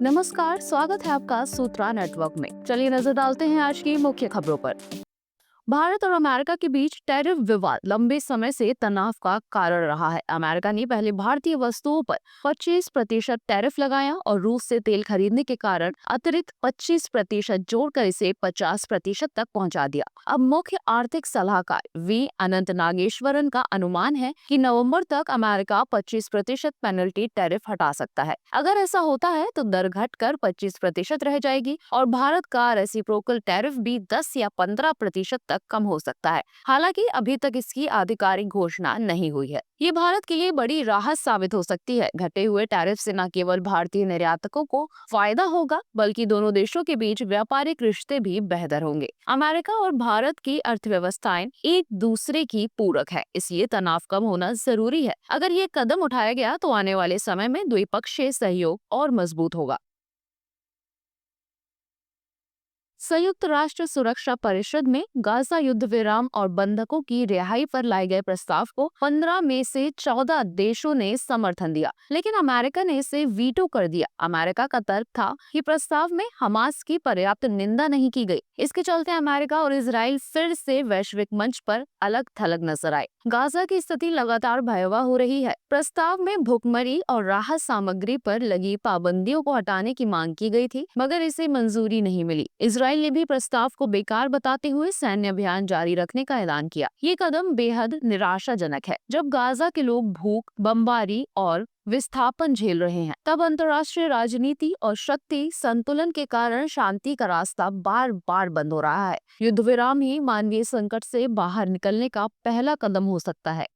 नमस्कार, स्वागत है आपका सूत्रा नेटवर्क में। चलिए नजर डालते हैं आज की मुख्य खबरों पर। भारत और अमेरिका के बीच टैरिफ विवाद लंबे समय से तनाव का कारण रहा है। अमेरिका ने पहले भारतीय वस्तुओं पर 25% टैरिफ लगाया और रूस से तेल खरीदने के कारण अतिरिक्त 25% जोड़कर इसे 50% तक पहुंचा दिया। अब मुख्य आर्थिक सलाहकार वी अनंत नागेश्वरन का अनुमान है कि नवंबर तक अमेरिका 25% पेनल्टी टैरिफ हटा सकता है। अगर ऐसा होता है तो दर घटकर 25% रह जाएगी और भारत का रेसिप्रोकल टैरिफ भी 10 या 15% तक कम हो सकता है। हालांकि अभी तक इसकी आधिकारिक घोषणा नहीं हुई है। ये भारत के लिए बड़ी राहत साबित हो सकती है। घटे हुए टैरिफ से न केवल भारतीय निर्यातकों को फायदा होगा बल्कि दोनों देशों के बीच व्यापारिक रिश्ते भी बेहतर होंगे। अमेरिका और भारत की अर्थव्यवस्थाएं एक दूसरे की पूरक है, इसलिए तनाव कम होना जरूरी है। अगर ये कदम उठाया गया तो आने वाले समय में द्विपक्षीय सहयोग और मजबूत होगा। संयुक्त राष्ट्र सुरक्षा परिषद में गाजा युद्ध विराम और बंधकों की रिहाई पर लाए गए प्रस्ताव को 15 में से 14 देशों ने समर्थन दिया, लेकिन अमेरिका ने इसे वीटो कर दिया। अमेरिका का तर्क था कि प्रस्ताव में हमास की पर्याप्त निंदा नहीं की गई। इसके चलते अमेरिका और इजराइल फिर से वैश्विक मंच पर अलग थलग नजर आए। गाजा की स्थिति लगातार भयावह हो रही है। प्रस्ताव में भुखमरी और राहत सामग्री पर लगी पाबंदियों को हटाने की मांग की गई थी, मगर इसे मंजूरी नहीं मिली। इजराइल ने भी प्रस्ताव को बेकार बताते हुए सैन्य अभियान जारी रखने का ऐलान किया। ये कदम बेहद निराशाजनक है। जब गाजा के लोग भूख, बमबारी और विस्थापन झेल रहे हैं, तब अंतर्राष्ट्रीय राजनीति और शक्ति संतुलन के कारण शांति का रास्ता बार बार बंद हो रहा है। युद्ध विराम ही मानवीय संकट से बाहर निकलने का पहला कदम हो सकता है।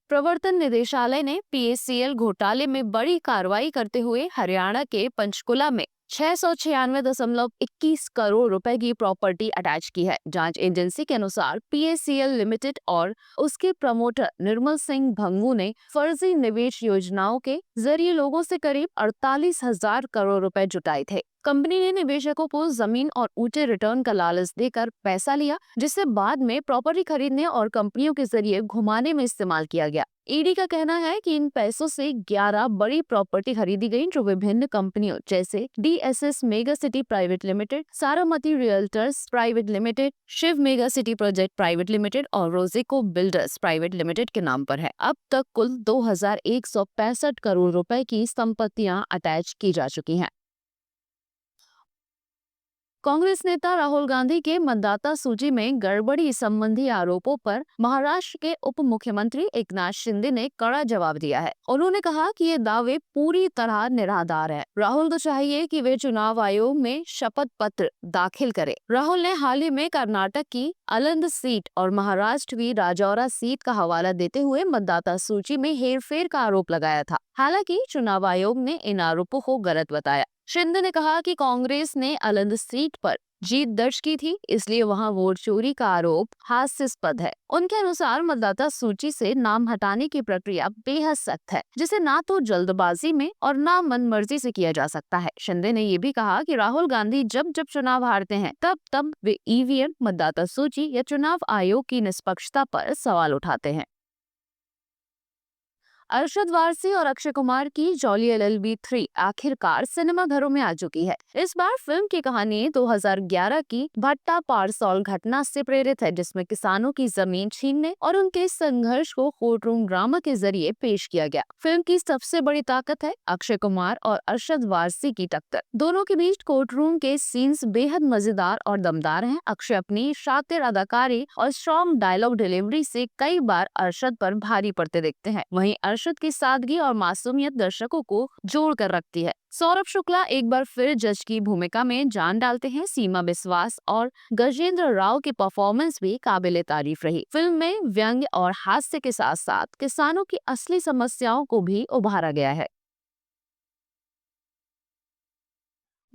प्रवर्तन निदेशालय ने पीएसीएल घोटाले में बड़ी कार्रवाई करते हुए हरियाणा के पंचकुला में 696.21 करोड़ रुपए की प्रॉपर्टी अटैच की है। जांच एजेंसी के अनुसार पीएसीएल लिमिटेड और उसके प्रमोटर निर्मल सिंह भंगू ने फर्जी निवेश योजनाओं के जरिए लोगों से करीब 48,000 करोड़ रुपए जुटाए थे। कंपनी ने निवेशकों को जमीन और ऊंचे रिटर्न का लालच देकर पैसा लिया, जिसे बाद में प्रॉपर्टी खरीदने और कंपनियों के जरिए घुमाने में इस्तेमाल किया गया। ईडी का कहना है कि इन पैसों से 11 बड़ी प्रॉपर्टी खरीदी गई, जो विभिन्न कंपनियों जैसे DSS mega city private limited, Saramati realtors private limited, Shiv mega city project private limited और रोजेको बिल्डर्स प्राइवेट लिमिटेड के नाम पर है। अब तक कुल 2,165 करोड़ रुपए की संपत्तियां अटैच की जा चुकी हैं। कांग्रेस नेता राहुल गांधी के मतदाता सूची में गड़बड़ी संबंधी आरोपों पर महाराष्ट्र के उप मुख्यमंत्री एकनाथ शिंदे ने कड़ा जवाब दिया है। उन्होंने कहा कि ये दावे पूरी तरह निराधार है। राहुल को चाहिए कि वे चुनाव आयोग में शपथ पत्र दाखिल करें। राहुल ने हाल ही में कर्नाटक की अलंद सीट और महाराष्ट्र की राजौरा सीट का हवाला देते हुए मतदाता सूची में हेरफेर का आरोप लगाया था। हालांकि चुनाव आयोग ने इन आरोपों को गलत बताया। शिंदे ने कहा कि कांग्रेस ने अलंद सीट पर जीत दर्ज की थी, इसलिए वहां वोट चोरी का आरोप हास्यास्पद है। उनके अनुसार मतदाता सूची से नाम हटाने की प्रक्रिया बेहद सख्त है, जिसे ना तो जल्दबाजी में और ना मनमर्जी से किया जा सकता है। शिंदे ने ये भी कहा कि राहुल गांधी जब जब चुनाव हारते हैं, तब तब वे ईवीएम, मतदाता सूची या चुनाव आयोग की निष्पक्षता पर सवाल उठाते हैं। अरशद वारसी और अक्षय कुमार की जॉली एलएलबी 3 आखिरकार सिनेमा घरों में आ चुकी है। इस बार फिल्म की कहानी 2011 की भट्टा पारसौल घटना से प्रेरित है, जिसमें किसानों की जमीन छीनने और उनके संघर्ष को कोर्ट रूम ड्रामा के जरिए पेश किया गया। फिल्म की सबसे बड़ी ताकत है अक्षय कुमार और अरशद वारसी की टक्कर। दोनों के बीच कोर्ट रूम के सीन्स बेहद मजेदार और दमदार हैं। अक्षय अपनी शातिर अदाकारी और स्ट्रॉन्ग डायलॉग डिलीवरी से कई बार अरशद पर भारी पड़ते दिखते हैं। वहीं अरशद की सादगी और मासूमियत दर्शकों को जोड़ कर रखती है। सौरभ शुक्ला एक बार फिर जज की भूमिका में जान डालते हैं। सीमा बिस्वास और गजेंद्र राव की परफॉर्मेंस भी काबिले तारीफ रही। फिल्म में व्यंग्य और हास्य के साथ साथ किसानों की असली समस्याओं को भी उभारा गया है।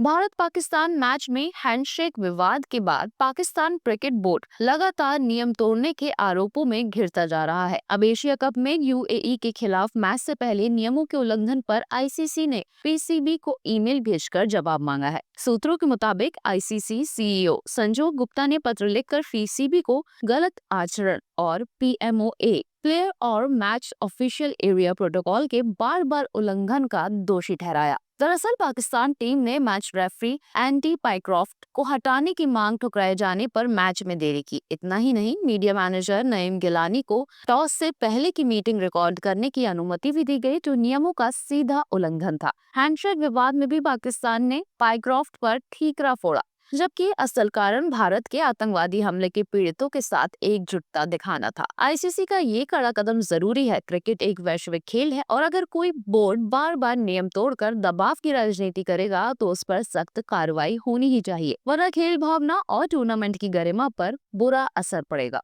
भारत पाकिस्तान मैच में हैंडशेक विवाद के बाद पाकिस्तान क्रिकेट बोर्ड लगातार नियम तोड़ने के आरोपों में घिरता जा रहा है। अब एशिया कप में यूएई के खिलाफ मैच से पहले नियमों के उल्लंघन पर आईसीसी ने पीसीबी को ईमेल भेजकर जवाब मांगा है। सूत्रों के मुताबिक आईसीसी सीईओ संजोग गुप्ता ने पत्र लिखकर पीसीबी को गलत आचरण और पीएमओए प्लेयर और मैच ऑफिशियल एरिया प्रोटोकॉल के बार बार उल्लंघन का दोषी ठहराया। दरअसल पाकिस्तान टीम ने मैच रेफरी एंडी पाइक्रॉफ्ट को हटाने की मांग ठुकराए जाने पर मैच में देरी की। इतना ही नहीं, मीडिया मैनेजर नईम गिलानी को टॉस से पहले की मीटिंग रिकॉर्ड करने की अनुमति भी दी गई, जो नियमों का सीधा उल्लंघन था। हैंडशेक विवाद में भी पाकिस्तान ने पाइक्रॉफ्ट पर ठीकरा फोड़ा, जबकि असल कारण भारत के आतंकवादी हमले के पीड़ितों के साथ एकजुटता दिखाना था। आईसीसी का ये कड़ा कदम जरूरी है। क्रिकेट एक वैश्विक खेल है और अगर कोई बोर्ड बार बार नियम तोड़कर दबाव की राजनीति करेगा तो उस पर सख्त कार्रवाई होनी ही चाहिए, वरना खेल भावना और टूर्नामेंट की गरिमा पर बुरा असर पड़ेगा।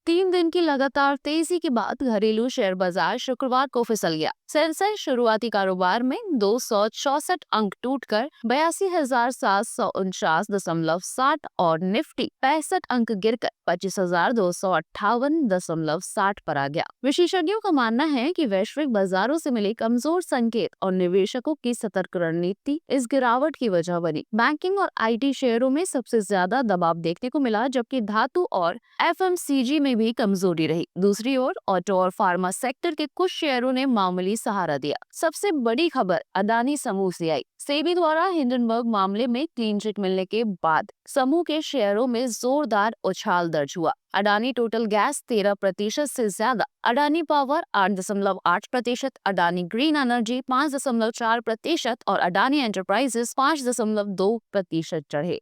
3 दिन की लगातार तेजी के बाद घरेलू शेयर बाजार शुक्रवार को फिसल गया। सेंसेक्स शुरुआती कारोबार में 264 अंक टूटकर 82,749.60 और निफ्टी 65 अंक गिरकर 25,258.60 पर आ गया। विशेषज्ञों का मानना है कि वैश्विक बाजारों से मिले कमजोर संकेत और निवेशकों की सतर्क रणनीति इस गिरावट की वजह बनी। बैंकिंग और आईटी शेयरों में सबसे ज्यादा दबाव देखने को मिला, जबकि धातु और एफएमसीजी में भी कमजोरी रही। दूसरी ओर ऑटो और फार्मा सेक्टर के कुछ शेयरों ने मामूली सहारा दिया। सबसे बड़ी खबर अडानी समूह से आई। सेबी द्वारा हिंडनबर्ग मामले में क्लीन चिट मिलने के बाद समूह के शेयरों में जोरदार उछाल दर्ज हुआ। अडानी टोटल गैस 13% से ज्यादा, Adani power 8.8%, Adani green energy 5.4% और अडानी एंटरप्राइजेस 5.2% चढ़े।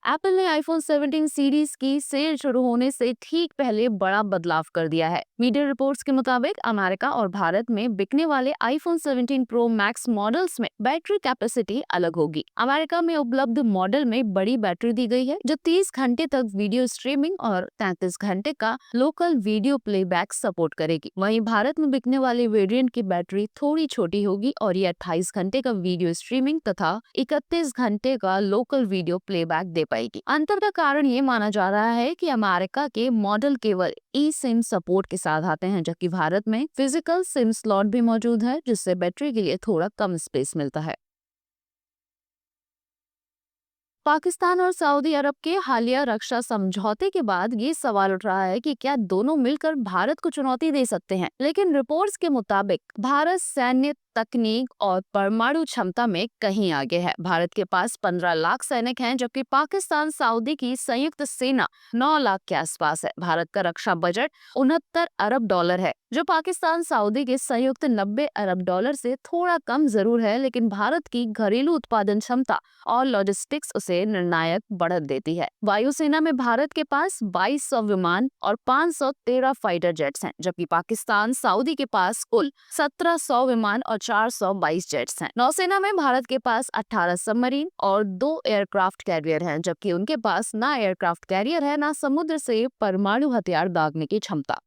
एप्पल ने आईफोन 17 सीरीज की सेल शुरू होने से ठीक पहले बड़ा बदलाव कर दिया है। मीडिया रिपोर्ट्स के मुताबिक अमेरिका और भारत में बिकने वाले आईफोन 17 प्रो मैक्स मॉडल्स में बैटरी कैपेसिटी अलग होगी। अमेरिका में उपलब्ध मॉडल में बड़ी बैटरी दी गई है, जो 30 घंटे तक वीडियो स्ट्रीमिंग और 33 घंटे का लोकल वीडियो प्लेबैक सपोर्ट करेगी। वहीं भारत में बिकने वाले वेरिएंट की बैटरी थोड़ी छोटी होगी और ये 28 घंटे का वीडियो स्ट्रीमिंग तथा 31 घंटे का लोकल वीडियो प्लेबैक दे पाएगी। अंतर का कारण ये माना जा रहा है कि अमेरिका के मॉडल केवल ई सिम सपोर्ट के साथ आते हैं, जबकि भारत में फिजिकल सिम स्लॉट भी मौजूद है, जिससे बैटरी के लिए थोड़ा कम स्पेस मिलता है। पाकिस्तान और सऊदी अरब के हालिया रक्षा समझौते के बाद ये सवाल उठ रहा है कि क्या दोनों मिलकर भारत को चुनौती दे सकते हैं। लेकिन रिपोर्ट्स के मुताबिक भारत सैन्य तकनीक और परमाणु क्षमता में कहीं आगे है। भारत के पास 15 लाख सैनिक हैं, जबकि पाकिस्तान सऊदी की संयुक्त सेना 9 लाख के आसपास है। भारत का रक्षा बजट 69 अरब डॉलर है, जो पाकिस्तान सऊदी के संयुक्त 90 अरब डॉलर से थोड़ा कम जरूर है, लेकिन भारत की घरेलू उत्पादन क्षमता और लॉजिस्टिक्स उसे निर्णायक बढ़त देती है। वायुसेना में भारत के पास 2200 विमान और 513 फाइटर जेट्स हैं, जबकि पाकिस्तान सऊदी के पास कुल 1700 विमान और 422 जेट्स हैं। नौसेना में भारत के पास 18 सबमरीन और 2 एयरक्राफ्ट कैरियर हैं, जबकि उनके पास ना एयरक्राफ्ट कैरियर है, ना समुद्र से परमाणु हथियार दागने की क्षमता।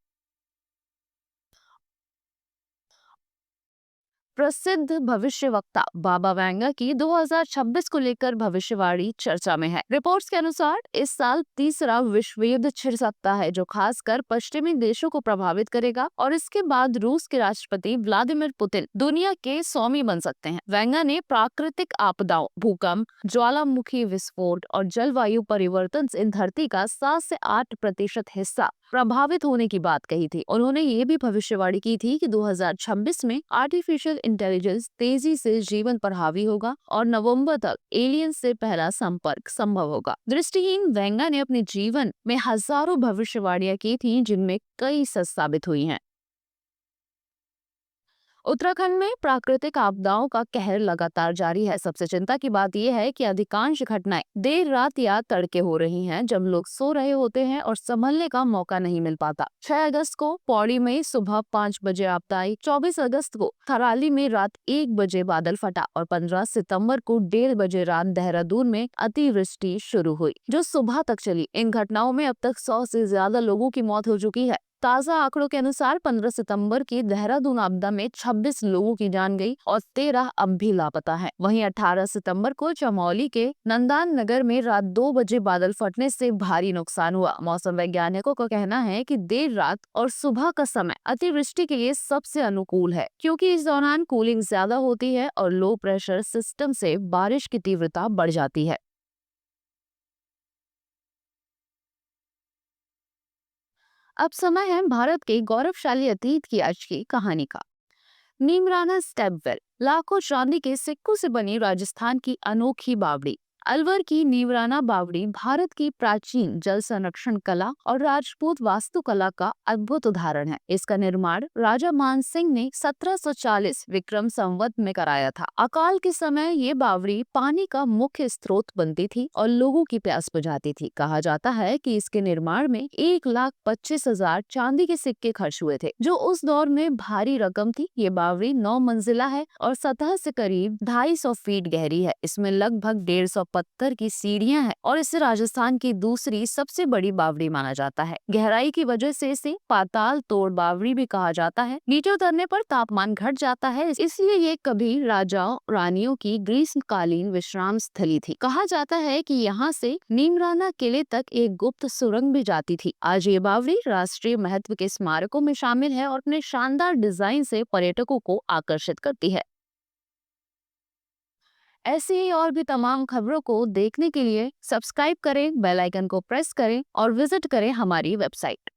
प्रसिद्ध भविष्यवक्ता बाबा वेंगा की 2026 को लेकर भविष्यवाणी चर्चा में है। रिपोर्ट्स के अनुसार इस साल तीसरा विश्व युद्ध छिड़ सकता है, जो खासकर पश्चिमी देशों को प्रभावित करेगा, और इसके बाद रूस के राष्ट्रपति व्लादिमीर पुतिन दुनिया के स्वामी बन सकते हैं। वेंगा ने प्राकृतिक आपदाओं, भूकंप, ज्वालामुखी विस्फोट और जलवायु परिवर्तन से धरती का 7 से 8% हिस्सा प्रभावित होने की बात कही थी। उन्होंने ये भी भविष्यवाणी की थी कि 2026 में आर्टिफिशियल इंटेलिजेंस तेजी से जीवन पर हावी होगा और नवंबर तक एलियन से पहला संपर्क संभव होगा। दृष्टिहीन वेंगा ने अपने जीवन में हजारों भविष्यवाणियां की थी, जिनमें कई सच साबित हुई हैं। उत्तराखंड में प्राकृतिक आपदाओं का कहर लगातार जारी है। सबसे चिंता की बात यह है कि अधिकांश घटनाएं देर रात या तड़के हो रही हैं, जब लोग सो रहे होते हैं और संभलने का मौका नहीं मिल पाता। 6 अगस्त को पौड़ी में सुबह 5 बजे आपदा आई। 24 अगस्त को थराली में रात 1 बजे बादल फटा और 15 सितंबर को 1:30 बजे रात देहरादून में अतिवृष्टि शुरू हुई, जो सुबह तक चली। इन घटनाओं में अब तक 100 से ज्यादा लोगों की मौत हो चुकी है। ताजा आंकड़ों के अनुसार 15 सितंबर की देहरादून आपदा में 26 लोगों की जान गई और 13 अब भी लापता हैं। वहीं 18 सितंबर को चमोली के नंदान नगर में रात 2 बजे बादल फटने से भारी नुकसान हुआ। मौसम वैज्ञानिकों का कहना है कि देर रात और सुबह का समय अतिवृष्टि के लिए सबसे अनुकूल है, क्योंकि इस दौरान कूलिंग ज्यादा होती है और लो प्रेशर सिस्टम से बारिश की तीव्रता बढ़ जाती है। अब समय है भारत के गौरवशाली अतीत की आज की कहानी का। नीमराना स्टेपवेल लाखों चांदी के सिक्कों से बनी राजस्थान की अनोखी बावड़ी। अलवर की नीमराना बावड़ी भारत की प्राचीन जल संरक्षण कला और राजपूत वास्तुकला का अद्भुत उदाहरण है। इसका निर्माण राजा मान सिंह ने 1740 विक्रम संवत में कराया था। अकाल के समय ये बावड़ी पानी का मुख्य स्रोत बनती थी और लोगों की प्यास बुझाती थी। कहा जाता है कि इसके निर्माण में 1,25,000 चांदी के सिक्के खर्च हुए थे, जो उस दौर में भारी रकम थी। ये बावड़ी 9 मंजिला है और सतह से करीब 250 फीट गहरी है। इसमें लगभग 150 पत्थर की सीढ़ियां हैं और इसे राजस्थान की दूसरी सबसे बड़ी बावड़ी माना जाता है। गहराई की वजह से इसे पाताल तोड़ बावड़ी भी कहा जाता है। नीचे उतरने पर तापमान घट जाता है, इसलिए ये कभी राजाओं रानियों की ग्रीष्मकालीन विश्राम स्थली थी। कहा जाता है कि यहाँ से नीमराना किले तक एक गुप्त सुरंग भी जाती थी। आज ये बावड़ी राष्ट्रीय महत्व के स्मारकों में शामिल है और अपने शानदार डिजाइन से पर्यटकों को आकर्षित करती है। ऐसी ही और भी तमाम खबरों को देखने के लिए सब्सक्राइब करें, बेल आइकन को प्रेस करें और विजिट करें हमारी वेबसाइट।